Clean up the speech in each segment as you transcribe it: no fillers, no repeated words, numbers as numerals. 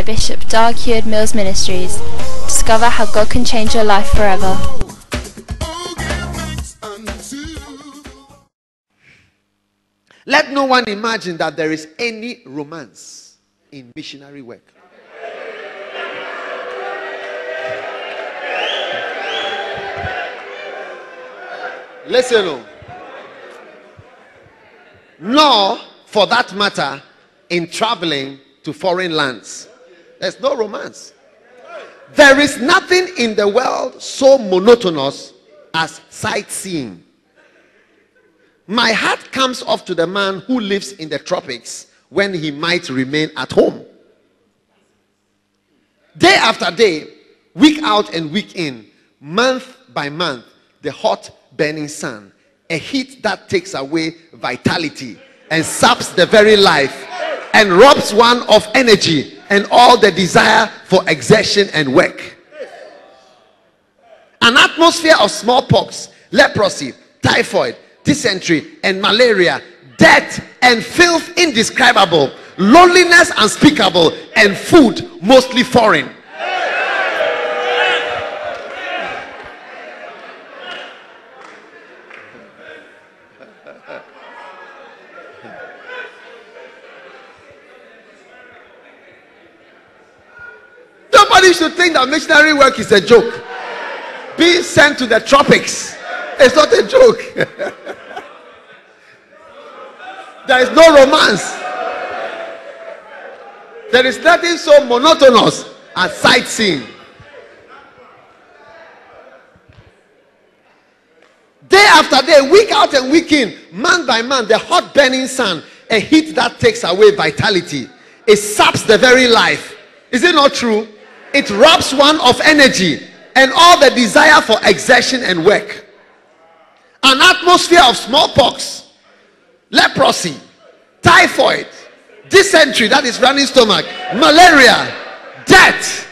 Bishop Dag Heward-Mills Ministries. Discover how God can change your life forever. Let no one imagine that there is any romance in missionary work. Listen, nor, for that matter, in traveling to foreign lands. There's no romance. There is nothing in the world so monotonous as sightseeing. My heart comes off to the man who lives in the tropics when he might remain at home. Day after day, week out and week in, month by month, the hot burning sun, a heat that takes away vitality and saps the very life and robs one of energy and all the desire for exertion and work. An atmosphere of smallpox, leprosy, typhoid, dysentery and malaria, death and filth indescribable, loneliness unspeakable, and food mostly foreign. Nobody should think that missionary work is a joke. Being sent to the tropics, it's not a joke. There is no romance. There is nothing so monotonous as sightseeing. Day after day, week out and week in, month by month, the hot burning sun, a heat that takes away vitality. It saps the very life. Is it not true? It robs one of energy and all the desire for exertion and work. An atmosphere of smallpox, leprosy, typhoid, dysentery, that is running stomach, malaria, death,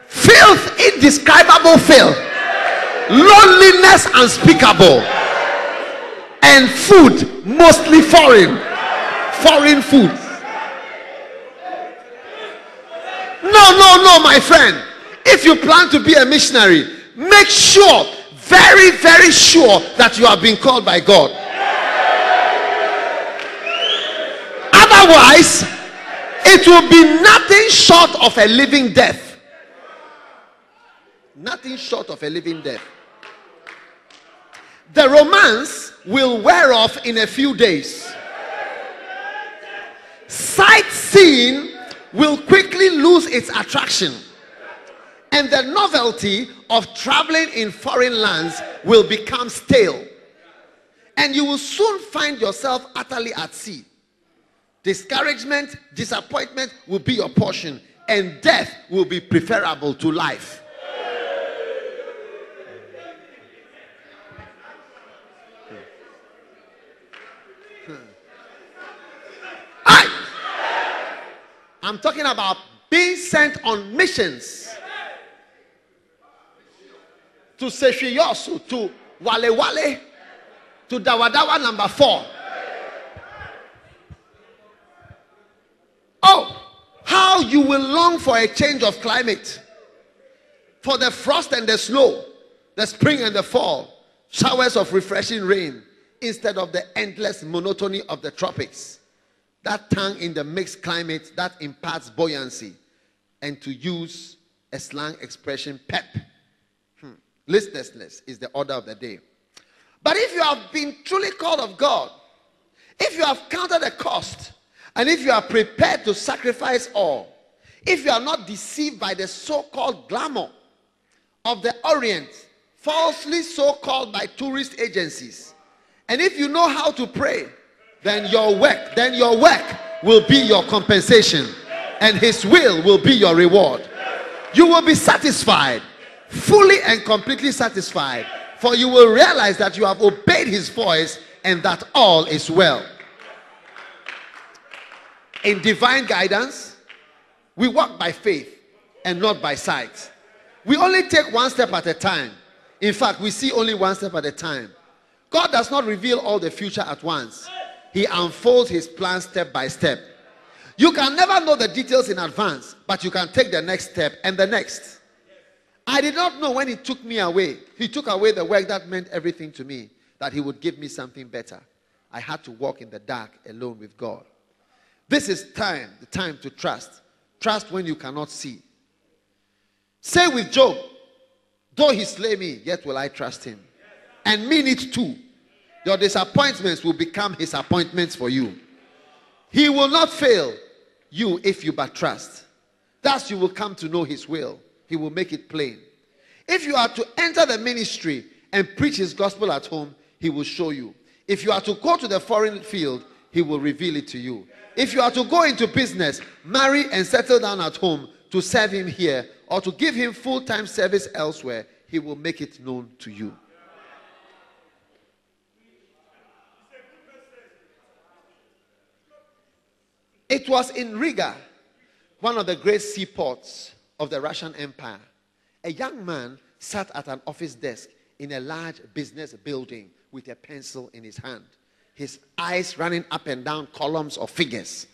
filth, indescribable filth, loneliness unspeakable, and food mostly foreign food. No, my friend. If you plan to be a missionary, make sure, very, very sure, that you have been called by God. Otherwise, it will be nothing short of a living death. Nothing short of a living death. The romance will wear off in a few days. Sightseeing will quickly lose its attraction. And the novelty of traveling in foreign lands will become stale. And you will soon find yourself utterly at sea. Discouragement, disappointment will be your portion, and death will be preferable to life. I'm talking about being sent on missions to Seshiyosu, to Wale Wale, to Dawadawa number 4. Oh, how you will long for a change of climate, for the frost and the snow, the spring and the fall, showers of refreshing rain, instead of the endless monotony of the tropics. That tongue in the mixed climate that imparts buoyancy, and to use a slang expression, pep. Listlessness is the order of the day. But if you have been truly called of God, if you have counted the cost, and if you are prepared to sacrifice all, if you are not deceived by the so-called glamour of the Orient, falsely so-called by tourist agencies, and if you know how to pray, then your work will be your compensation, and his will be your reward. You will be satisfied, fully and completely satisfied, for you will realize that you have obeyed his voice and that all is well. In divine guidance, we walk by faith and not by sight. We only take one step at a time. In fact, we see only one step at a time. God does not reveal all the future at once. He unfolds his plan step by step. You can never know the details in advance, but you can take the next step and the next. I did not know when he took me away. He took away the work that meant everything to me, that he would give me something better. I had to walk in the dark alone with God. This is the time to trust. Trust when you cannot see. Say with Job, though he slay me, yet will I trust him. And mean it too. Your disappointments will become his appointments for you. He will not fail you if you but trust. Thus you will come to know his will. He will make it plain. If you are to enter the ministry and preach his gospel at home, he will show you. If you are to go to the foreign field, he will reveal it to you. If you are to go into business, marry and settle down at home to serve him here, or to give him full-time service elsewhere, he will make it known to you. It was in Riga, one of the great seaports of the Russian Empire. A young man sat at an office desk in a large business building with a pencil in his hand, his eyes running up and down columns of figures.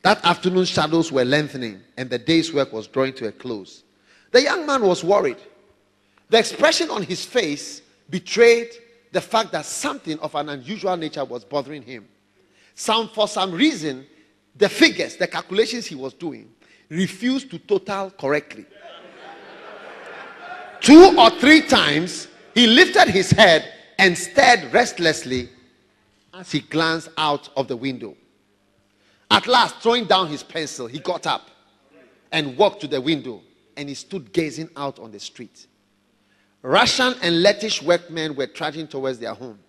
That afternoon shadows were lengthening and the day's work was drawing to a close. The young man was worried. The expression on his face betrayed the fact that something of an unusual nature was bothering him. For some reason, the figures, the calculations he was doing, refused to total correctly. 2 or 3 times, he lifted his head and stared restlessly as he glanced out of the window. At last, throwing down his pencil, he got up and walked to the window, and he stood gazing out on the street. Russian and Lettish workmen were trudging towards their homes.